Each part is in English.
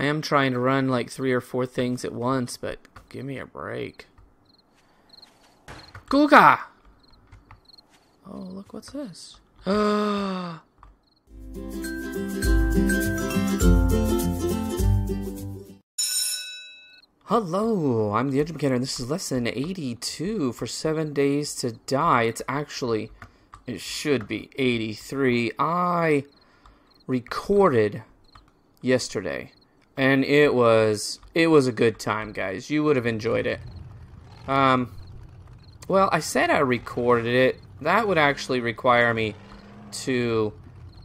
I am trying to run like 3 or 4 things at once, but give me a break. Googa! Oh, look, what's this? Hello, I'm the Educator, and this is lesson 82 for 7 Days to Die. It's actually, it should be 83. I recorded yesterday, and it was a good time, guys. You would have enjoyed it. Well, I said I recorded it. That would actually require me to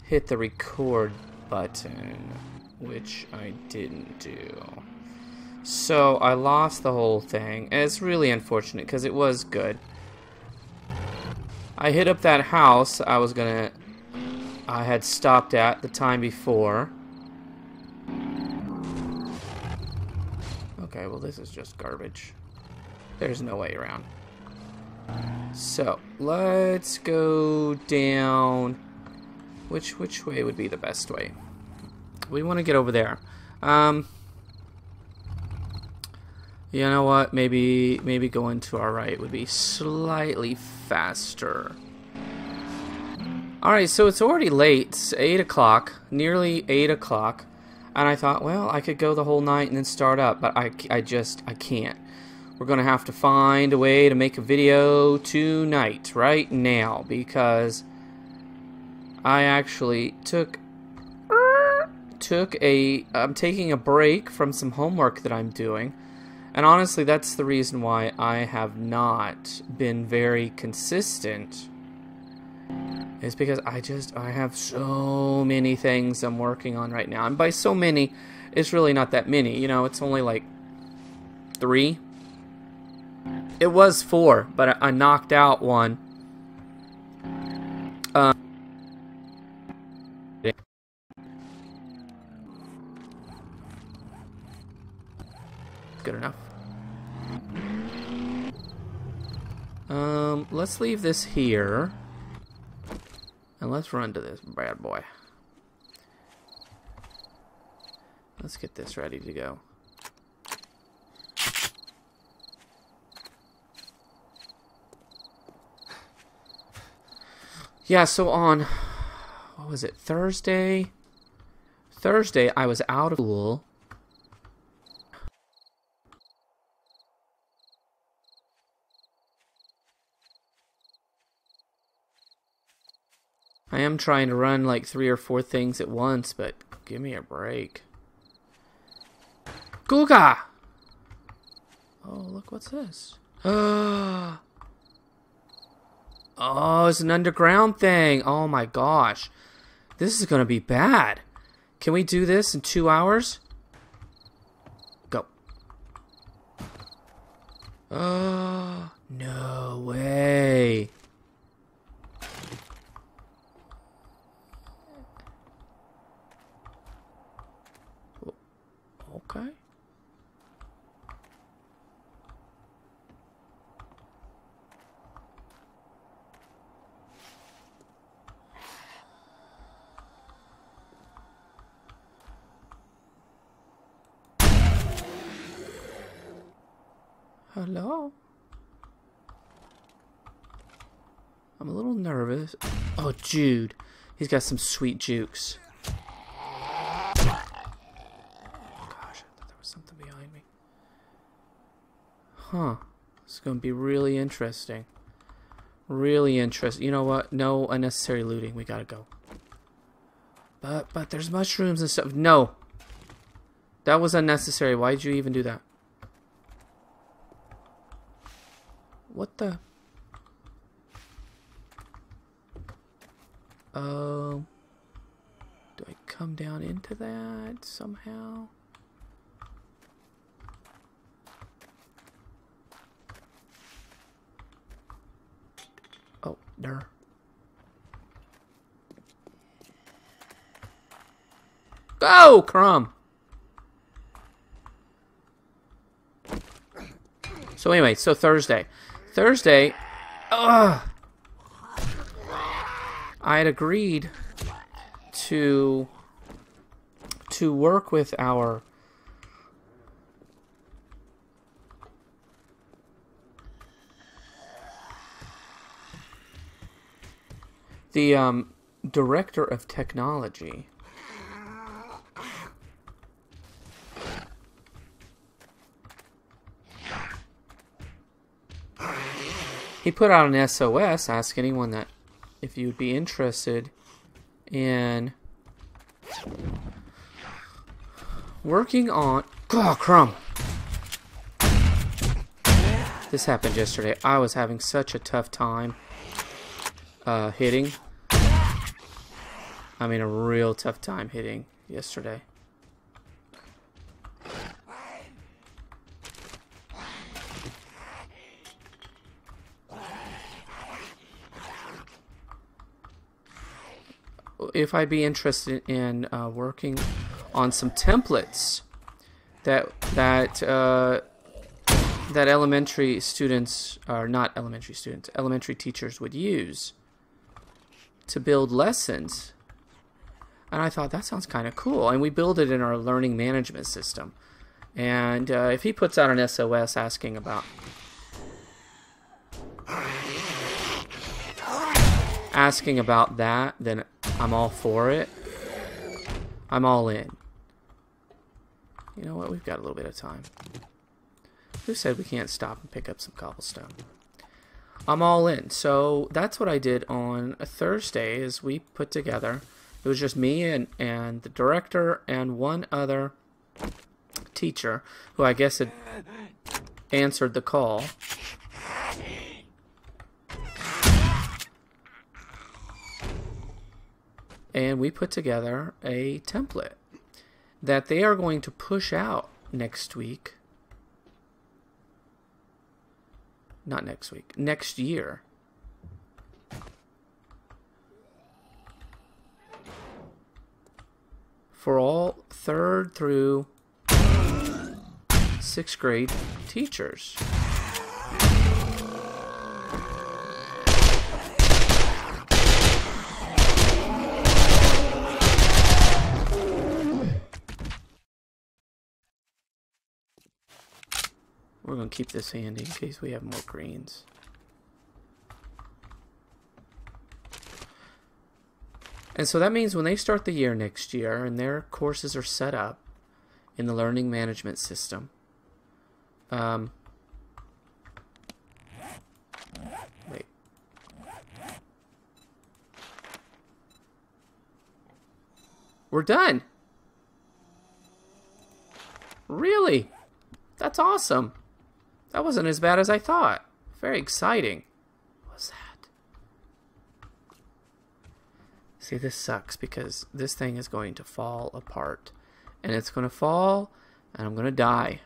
hit the record button, which I didn't do. So I lost the whole thing, and it's really unfortunate because it was good. I hit up that house I had stopped at the time before. Okay, well this is just garbage. There's no way around. So let's go down. Which way would be the best way? We want to get over there. You know what? Maybe going to our right would be slightly faster. Alright, so it's already late. It's 8 o'clock. Nearly 8 o'clock. And I thought, well, I could go the whole night and then start up. But I can't. We're going to have to find a way to make a video tonight. Right now. Because I actually I'm taking a break from some homework that I'm doing. And honestly, that's the reason why I have not been very consistent. Is because I have so many things I'm working on right now. And by so many, it's really not that many. You know, it's only like 3. It was 4, but I knocked out one. Good enough. Let's leave this here. And let's run to this bad boy. Let's get this ready to go. Yeah, so on, what was it, Thursday? Thursday, I was out of school. I am trying to run like 3 or 4 things at once, but give me a break. Googa! Oh, look, what's this? Oh, it's an underground thing. Oh my gosh. This is going to be bad. Can we do this in 2 hours? Go. Oh, no way. Okay. Hello? I'm a little nervous. Oh, Jude. He's got some sweet jukes. Something behind me. Huh. This is going to be really interesting. Really interesting. You know what? No unnecessary looting. We gotta go. But there's mushrooms and stuff. No. That was unnecessary. Why'd you even do that? What the? Oh. Do I come down into that somehow? Oh, there. Go, Crumb! So anyway, so Thursday, I had agreed to work with our The director of technology. He put out an SOS, ask anyone that if you would be interested in working on... Oh, crumb! This happened yesterday. I was having such a tough time hitting. I mean, a real tough time hitting yesterday. If I'd be interested in working on some templates that elementary students, or not elementary students, elementary teachers would use to build lessons. And I thought, that sounds kind of cool. And we build it in our learning management system. And if he puts out an SOS asking about that, then I'm all for it. I'm all in. You know what? We've got a little bit of time. Who said we can't stop and pick up some cobblestone? I'm all in. So that's what I did on a Thursday. Is we put together. It was just me and the director and one other teacher who I guess had answered the call. And we put together a template that they are going to push out next week. Not next week, next year. For all 3rd through 6th grade teachers. We're going to keep this handy in case we have more greens. And so that means when they start the year next year and their courses are set up in the learning management system, wait. We're done. Really? That's awesome. That wasn't as bad as I thought. Very exciting. What was that? See, this sucks because this thing is going to fall apart. And it's going to fall, and I'm going to die.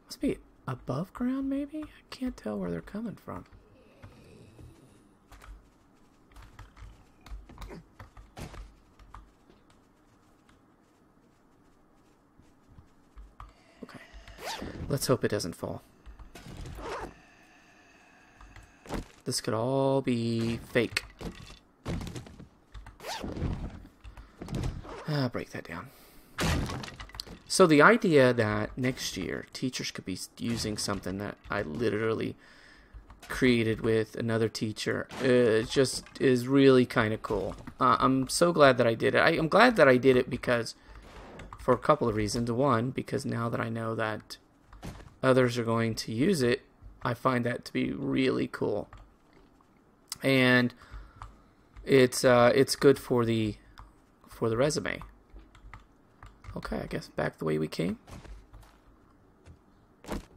Must be above ground, maybe? I can't tell where they're coming from. Let's hope it doesn't fall. This could all be fake. Break that down. So the idea that next year teachers could be using something that I literally created with another teacher just is really kind of cool. I'm so glad that I did it. I'm glad that I did it because for a couple of reasons. One, because now that I know that others are going to use it, I find that to be really cool, and it's good for the resume. Okay, I guess back the way we came.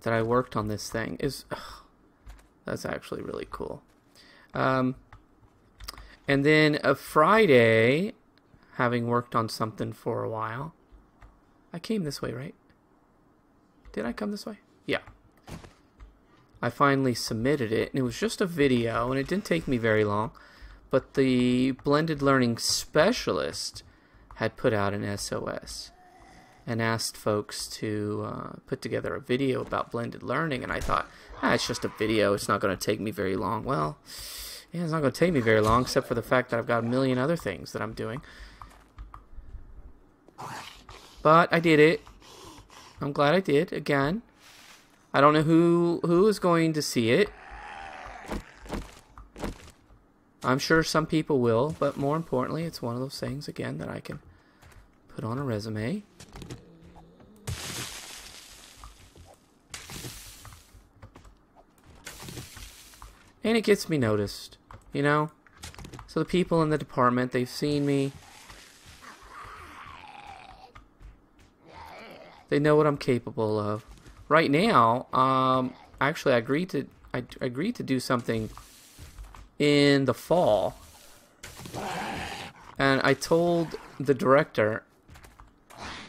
That I worked on this thing is that's actually really cool. And then a Friday, having worked on something for a while, I came this way, right? Did I come this way? Yeah. I finally submitted it, and it was just a video, and it didn't take me very long, but the blended learning specialist had put out an SOS and asked folks to put together a video about blended learning, and I thought, it's just a video, it's not going to take me very long. Well, yeah, it's not going to take me very long, except for the fact that I've got a million other things that I'm doing. But I did it. I'm glad I did. Again, I don't know who is going to see it. I'm sure some people will, but more importantly, it's one of those things, again, that I can put on a resume. And it gets me noticed, you know? So the people in the department, they've seen me. They know what I'm capable of. Right now, actually, I agreed to do something in the fall, and I told the director,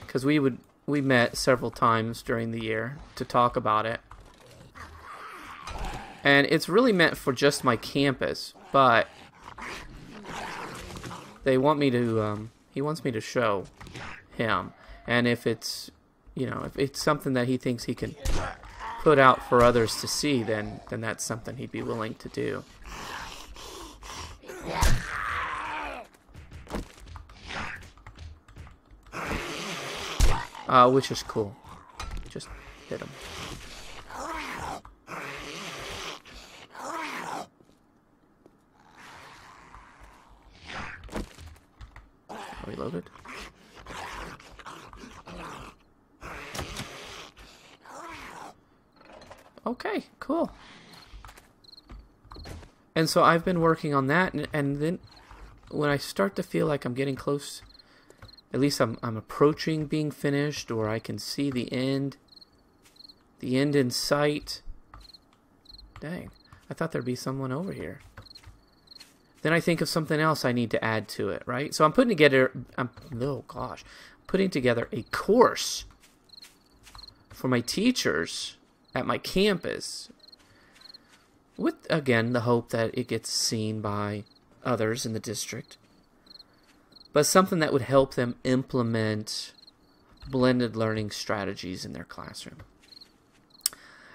because we met several times during the year to talk about it, and it's really meant for just my campus, but they want me to he wants me to show him, and if it's, you know, if it's something that he thinks he can put out for others to see, then that's something he'd be willing to do. Which is cool. Just hit him. Reloaded. Okay, cool. And so I've been working on that, and then when I start to feel like I'm getting close, at least I'm approaching being finished, or I can see the end in sight. Dang, I thought there'd be someone over here. Then I think of something else I need to add to it, right? So I'm putting together, putting together a course for my teachers at my campus, with, again, the hope that it gets seen by others in the district, but something that would help them implement blended learning strategies in their classroom.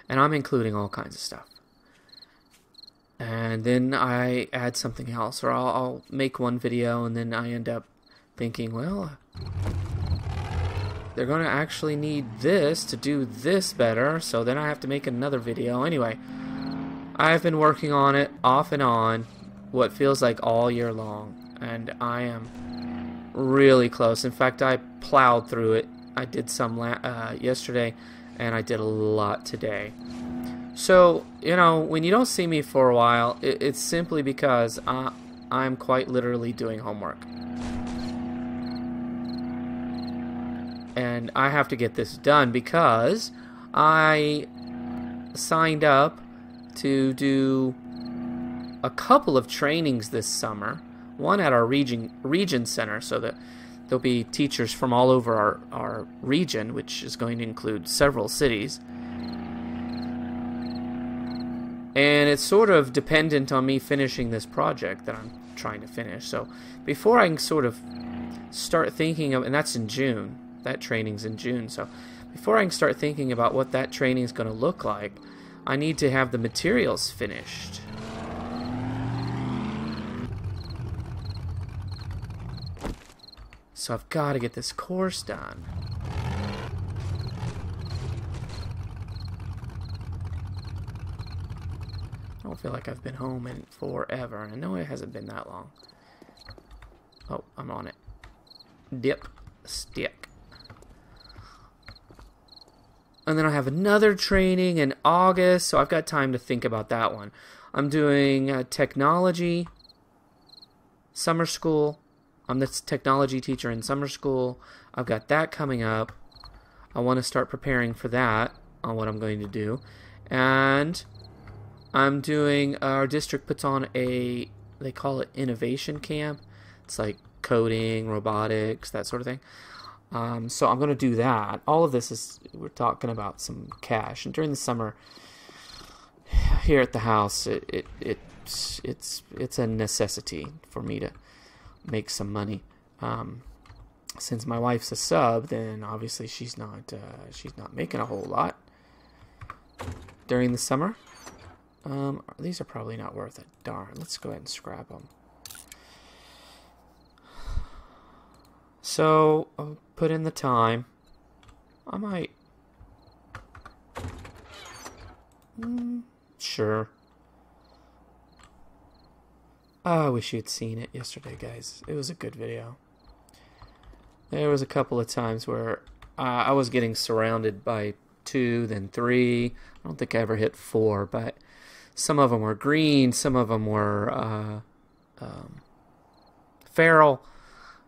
And I'm including all kinds of stuff. And then I add something else, or I'll make one video and then I end up thinking, well, they're going to actually need this to do this better, so then I have to make another video. Anyway, I've been working on it off and on what feels like all year long, and I am really close. In fact, I plowed through it. I did some yesterday, and I did a lot today. So, you know, when you don't see me for a while, it's simply because I'm quite literally doing homework. And I have to get this done because I signed up to do a couple of trainings this summer. One at our region center, so that there'll be teachers from all over our region, which is going to include several cities. And it's sort of dependent on me finishing this project that I'm trying to finish. So before I can sort of start thinking of, and that's in June, that training's in June, so before I can start thinking about what that training's going to look like, I need to have the materials finished. So I've got to get this course done. I don't feel like I've been home in forever, and I know it hasn't been that long. Oh, I'm on it. Dip, stick. And then I have another training in August, so I've got time to think about that one. I'm doing technology, summer school. I'm the technology teacher in summer school. I've got that coming up. I want to start preparing for that on what I'm going to do. And I'm doing, our district puts on they call it innovation camp. It's like coding, robotics, that sort of thing. So I'm going to do that. All of this is, we're talking about some cash. And during the summer, here at the house, it's a necessity for me to make some money. Since my wife's a sub, then obviously she's not making a whole lot during the summer. These are probably not worth it. Darn. Let's go ahead and scrap them. So I'll put in the time. I might Sure. Oh, I wish you'd seen it yesterday, guys. It was a good video. There was a couple of times where I was getting surrounded by 2, then 3. I don't think I ever hit 4, but some of them were green, some of them were feral.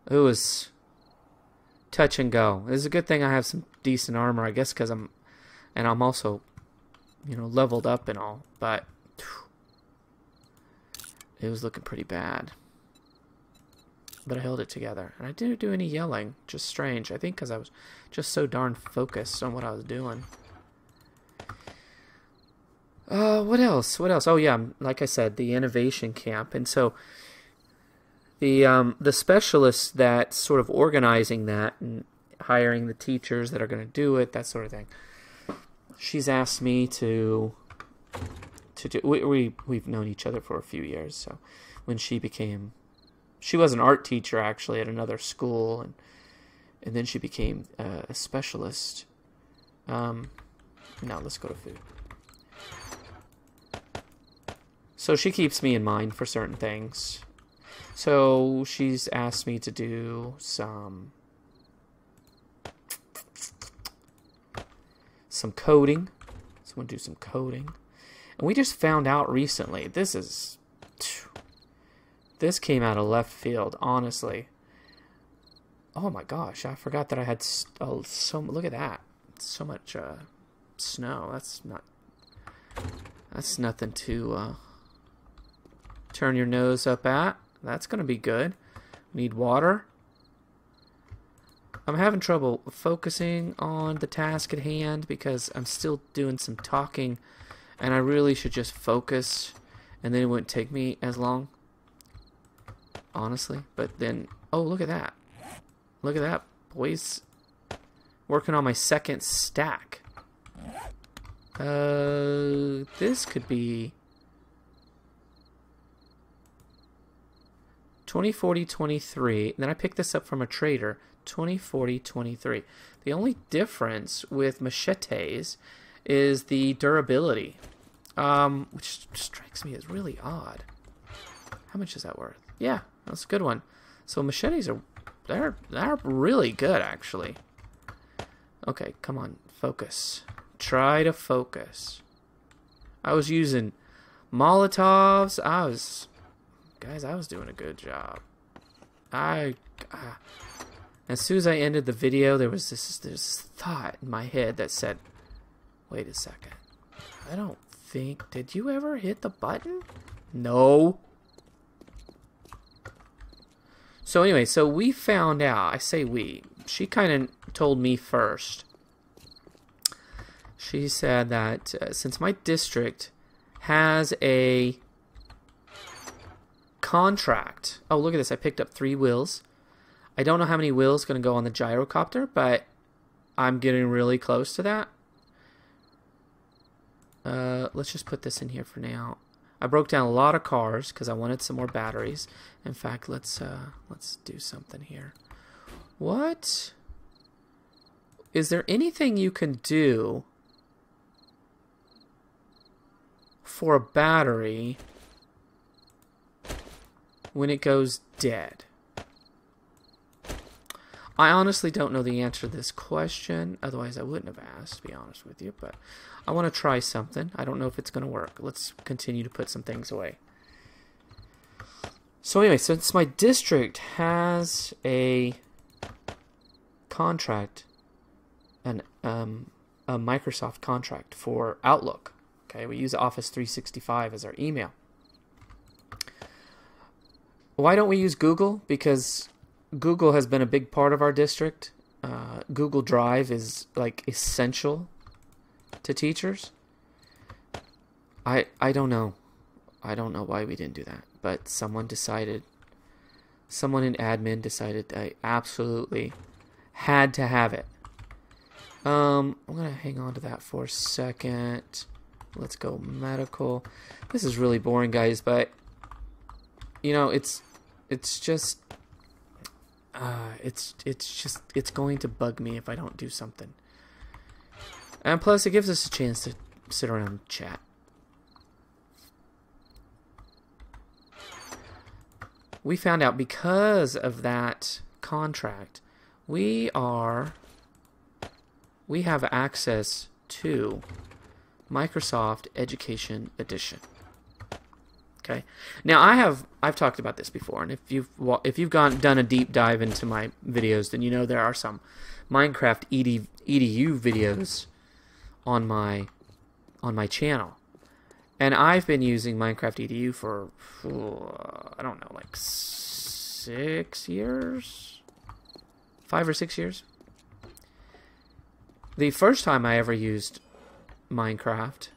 It was touch and go. It's a good thing I have some decent armor, I guess, because I'm also, you know, leveled up and all, but it was looking pretty bad. But I held it together. And I didn't do any yelling. Just strange. I think because I was just so darn focused on what I was doing. What else? What else? Oh, yeah. Like I said, the innovation camp. And so the specialist that's sort of organizing that and hiring the teachers that are going to do it, that sort of thing. She's asked me to do... We've known each other for a few years. So when she became... She was an art teacher, actually, at another school, and then she became a specialist. Now, let's go to food. So she keeps me in mind for certain things. So she's asked me to do some coding. So I'm going to do some coding. And we just found out recently, this came out of left field, honestly. Oh my gosh, I forgot that I had look at that. So much snow. That's nothing to turn your nose up at. That's going to be good. Need water. I'm having trouble focusing on the task at hand because I'm still doing some talking and I really should just focus and then it wouldn't take me as long. Honestly, but then, oh, look at that. Look at that, boys. Working on my second stack. This could be 2040-23. Then I picked this up from a trader. 2040-23. The only difference with machetes is the durability, which strikes me as really odd. How much is that worth? Yeah, that's a good one. So machetes are they're really good, actually. Okay, come on, focus. Try to focus. I was using Molotovs. I was doing a good job. As soon as I ended the video, there was this thought in my head that said, "Wait a second. I don't think. Did you ever hit the button?" No. So anyway, so we found out. I say we. She kind of told me first. She said that since my district has a contract. Oh, look at this. I picked up 3 wheels. I don't know how many wheels going to go on the gyrocopter, but I'm getting really close to that. Let's just put this in here for now. I broke down a lot of cars because I wanted some more batteries. In fact, let's do something here. What? Is there anything you can do for a battery when it goes dead? I honestly don't know the answer to this question. Otherwise, I wouldn't have asked, to be honest with you. But I want to try something. I don't know if it's going to work. Let's continue to put some things away. So anyway, since my district has a contract, a Microsoft contract for Outlook. Okay, we use Office 365 as our email. Why don't we use Google? Because Google has been a big part of our district. Google Drive is like essential to teachers. I don't know. I don't know why we didn't do that. But someone in admin decided I absolutely had to have it. I'm going to hang on to that for a second. Let's go medical. This is really boring, guys, but you know, it's going to bug me if I don't do something. And plus, it gives us a chance to sit around and chat. we found out because of that contract, we have access to Microsoft Education Edition. Okay. Now I've talked about this before, and if you've done a deep dive into my videos, then you know there are some Minecraft EDU videos on my channel, and I've been using Minecraft EDU for I don't know, like 6 years, 5 or 6 years. The first time I ever used Minecraft,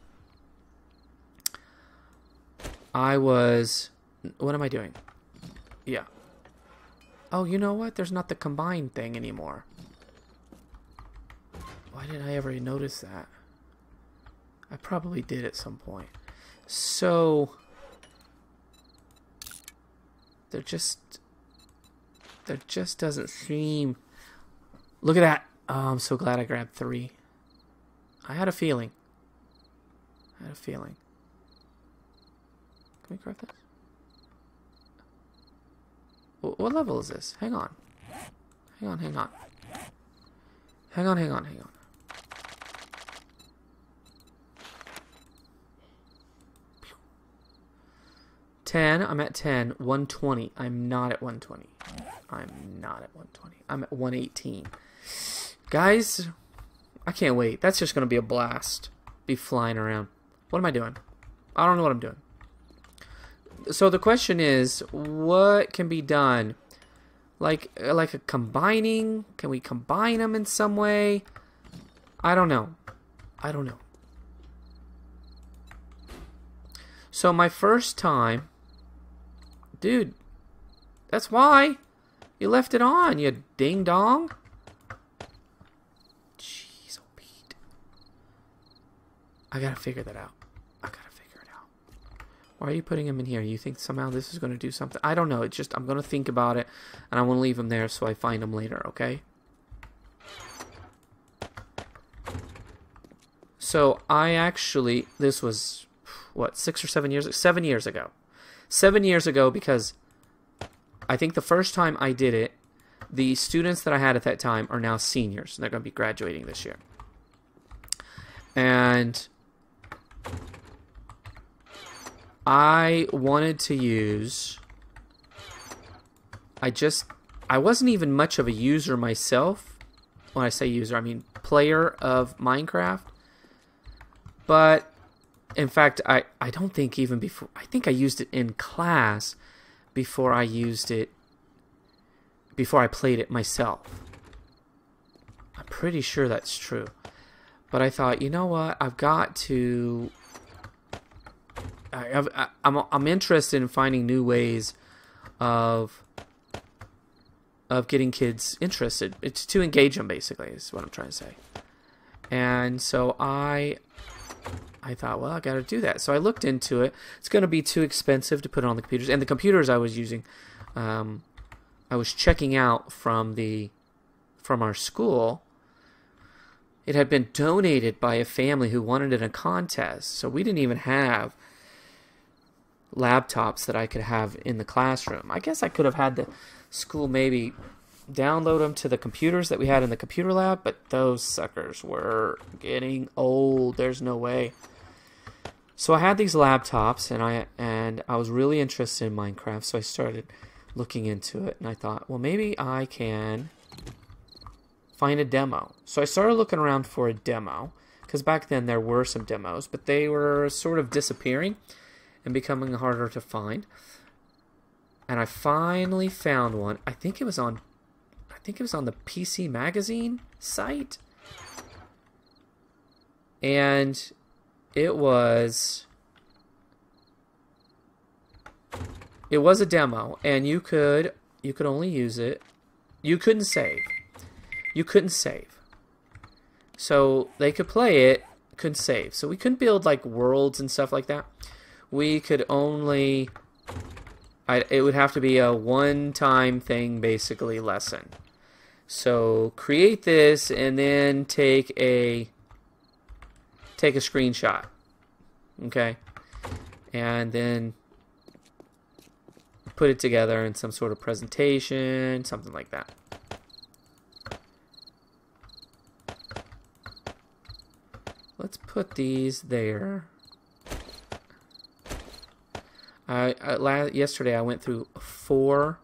what am I doing? Yeah. Oh, you know what? There's not the combine thing anymore. Why didn't I ever notice that? I probably did at some point. So there just doesn't seem. Look at that. Oh, I'm so glad I grabbed 3. I had a feeling. Can we grab this? What level is this? Hang on. 10. I'm at 10. 120. I'm not at 120. I'm at 118. Guys, I can't wait. That's just going to be a blast. Be flying around. What am I doing? I don't know what I'm doing. So the question is, what can be done? Like a combining? Can we combine them in some way? I don't know. So my first time, dude, that's why you left it on, you ding dong. Jeez, oh Pete. I gotta figure that out. Why are you putting him in here? You think somehow this is going to do something? I don't know. It's just I'm going to think about it, and I want to leave him there so I find him later, okay? So I actually, this was, what, 6 or 7 years? 7 years ago. 7 years ago, because I think the first time I did it, the students that I had at that time are now seniors. And they're going to be graduating this year. And I wanted to use, I wasn't even much of a user myself. When I say user, I mean player of Minecraft. But, in fact, I don't think even before, I think I used it in class before I played it myself. I'm pretty sure that's true. But I thought, you know what, I've got to... I'm interested in finding new ways of getting kids interested. It's to engage them, basically, is what I'm trying to say. And so I thought, well, I got to do that. So I looked into it. It's going to be too expensive to put it on the computers. And the computers I was using, I was checking out from our school. It had been donated by a family who wanted it in a contest. So we didn't even have laptops that I could have in the classroom. I guess I could have had the school maybe download them to the computers that we had in the computer lab, but those suckers were getting old. There's no way. So I had these laptops, and I was really interested in Minecraft, so I started looking into it, and I thought, well, maybe I can find a demo. So I started looking around for a demo, because back then there were some demos, but they were sort of disappearing and becoming harder to find. And I finally found one. I think it was on the PC Magazine site. And it was a demo, and you could only use it. You couldn't save. So they could play it, couldn't save. So we couldn't build like worlds and stuff like that. We could only, it would have to be a one-time thing, basically, lesson. So create this and then take a screenshot, okay? And then put it together in some sort of presentation, something like that. Let's put these there. Yesterday I went through 4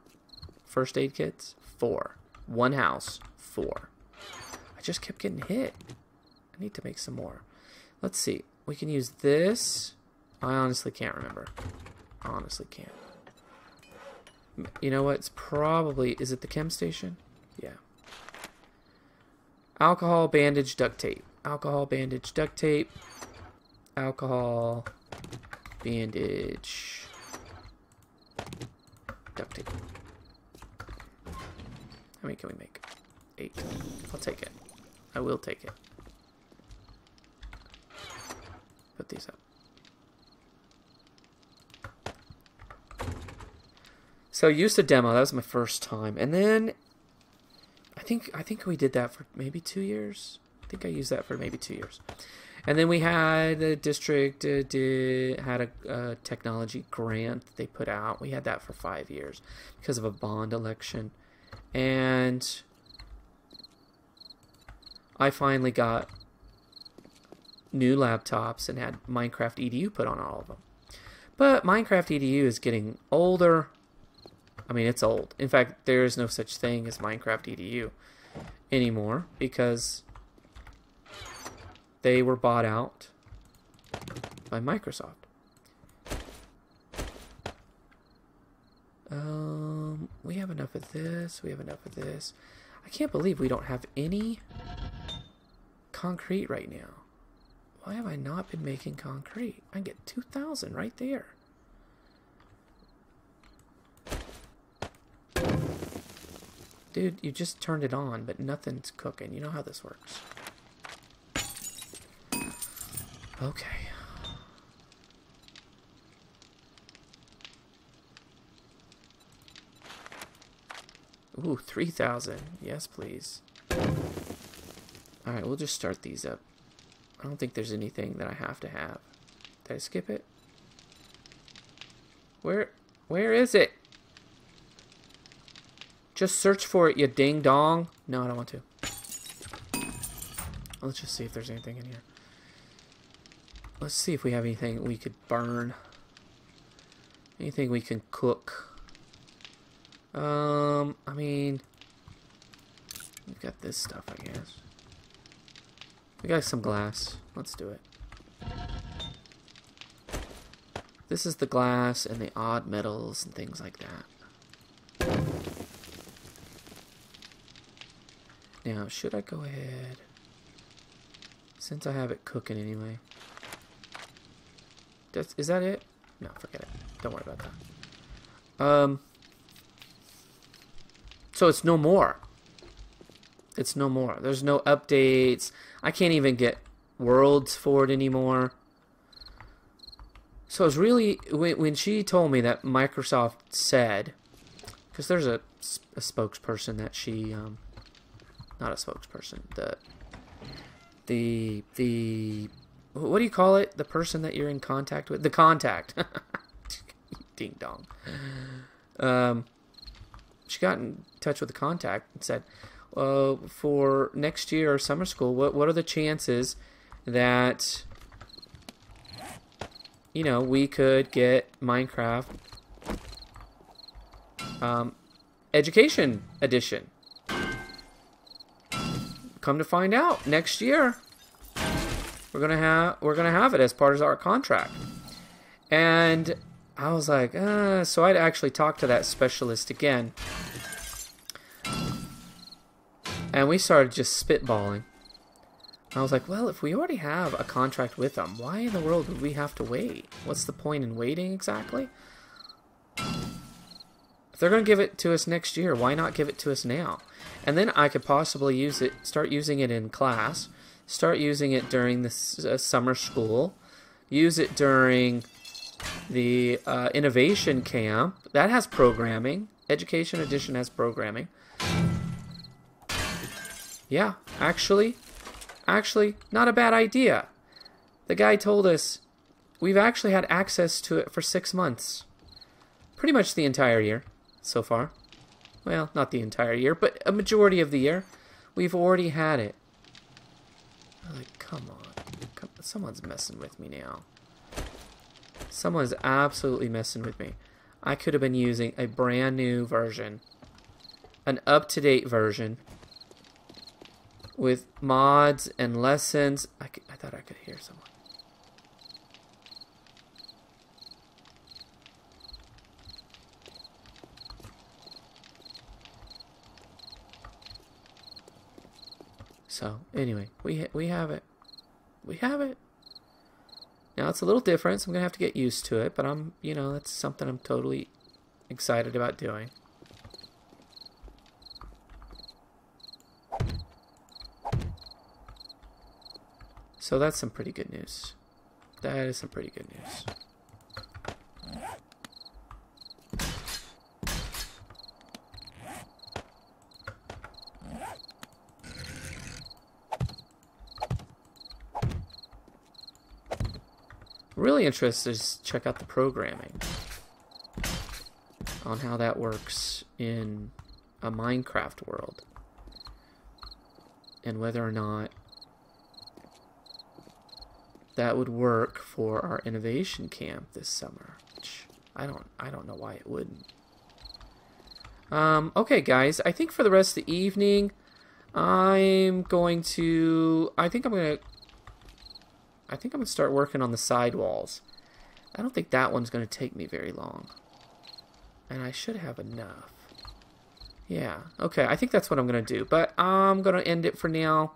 first aid kits. 4. One house. 4. I just kept getting hit. I need to make some more. Let's see. We can use this. I honestly can't remember. Honestly can't. You know what? It's probably... Is it the chem station? Yeah. Alcohol, bandage, duct tape. Alcohol, bandage, duct tape. Alcohol, bandage, duct tape. How many can we make? 8. I'll take it. I will take it. Put these up. So used a demo. That was my first time, and then I think we did that for maybe 2 years. I think I used that for maybe 2 years, and then we had the district had a technology grant that they put out. We had that for 5 years because of a bond election, and I finally got new laptops and had Minecraft EDU put on all of them. But Minecraft EDU is getting older. I mean, it's old. In fact, there is no such thing as Minecraft EDU anymore because they were bought out by Microsoft. We have enough of this. We have enough of this. I can't believe we don't have any concrete right now. Why have I not been making concrete? I can get 2,000 right there. Dude, you just turned it on, but nothing's cooking. You know how this works. Okay. Ooh, 3,000. Yes, please. Alright, we'll just start these up. I don't think there's anything that I have to have. Did I skip it? Where is it? Just search for it, you ding dong. No, I don't want to. Let's just see if there's anything in here. Let's see if we have anything we could burn. Anything we can cook. I mean, we've got this stuff, I guess. We got some glass. Let's do it. This is the glass and the odd metals and things like that. Now, should I go ahead? Since I have it cooking anyway. Is that it? No, forget it. Don't worry about that. So it's no more. It's no more. There's no updates. I can't even get worlds for it anymore. So it's really... When she told me that Microsoft said... Because there's a spokesperson that she... not a spokesperson. The what do you call it? The person that you're in contact with? The contact. Ding dong. She got in touch with the contact and said, for next year summer school, what are the chances that, you know, we could get Minecraft Education Edition? Come to find out, next year we're gonna have it as part of our contract. And I was like, so I'd actually talked to that specialist again, and we started just spitballing. I was like, well, if we already have a contract with them, why in the world would we have to wait? What's the point in waiting exactly? If they're going to give it to us next year, why not give it to us now? And then I could possibly use it, start using it in class, start using it during the summer school, use it during the innovation camp. That has programming. Education Edition has programming. Yeah, actually, not a bad idea. The guy told us we've actually had access to it for 6 months. pretty much the entire year so far. Well, not the entire year, but a majority of the year. We've already had it. Like, come on. Someone's messing with me now. Someone's absolutely messing with me. I could have been using a brand new version. An up-to-date version. With mods and lessons. I thought I could hear someone. So, anyway, we have it. We have it. Now, it's a little different, so I'm going to have to get used to it, but that's something I'm totally excited about doing. So that's some pretty good news. That is some pretty good news. Really interested to check out the programming on how that works in a Minecraft world and whether or not that would work for our innovation camp this summer, which I don't know why it wouldn't. Okay, guys, I think for the rest of the evening, I think I'm gonna start working on the sidewalls. I don't think that one's gonna take me very long, and I should have enough. Yeah, okay, I think that's what I'm gonna do, but I'm gonna end it for now,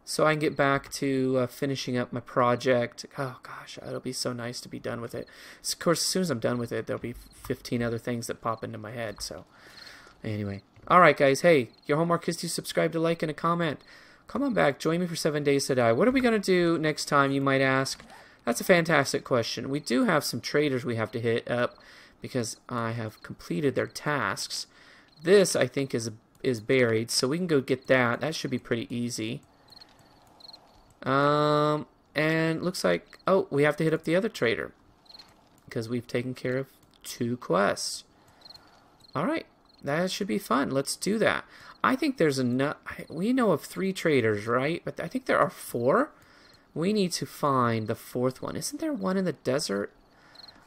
so I can get back to finishing up my project. Oh gosh, it'll be so nice to be done with it. Of course, as soon as I'm done with it, there'll be 15 other things that pop into my head. So, anyway. Alright guys, hey, your homework is to subscribe, to like, and a comment. Come on back, join me for 7 Days to Die. What are we going to do next time, you might ask? That's a fantastic question. We do have some traders we have to hit up because I have completed their tasks. This, I think, is buried, so we can go get that. That should be pretty easy. And looks like, oh, we have to hit up the other trader because we've taken care of 2 quests. Alright, that should be fun. Let's do that. I think there's enough. We know of 3 traders, right? But I think there are 4. We need to find the 4th one. Isn't there one in the desert?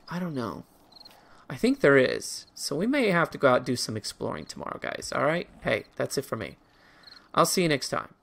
I don't know. I think there is. So we may have to go out and do some exploring tomorrow, guys. Alright? Hey, that's it for me. I'll see you next time.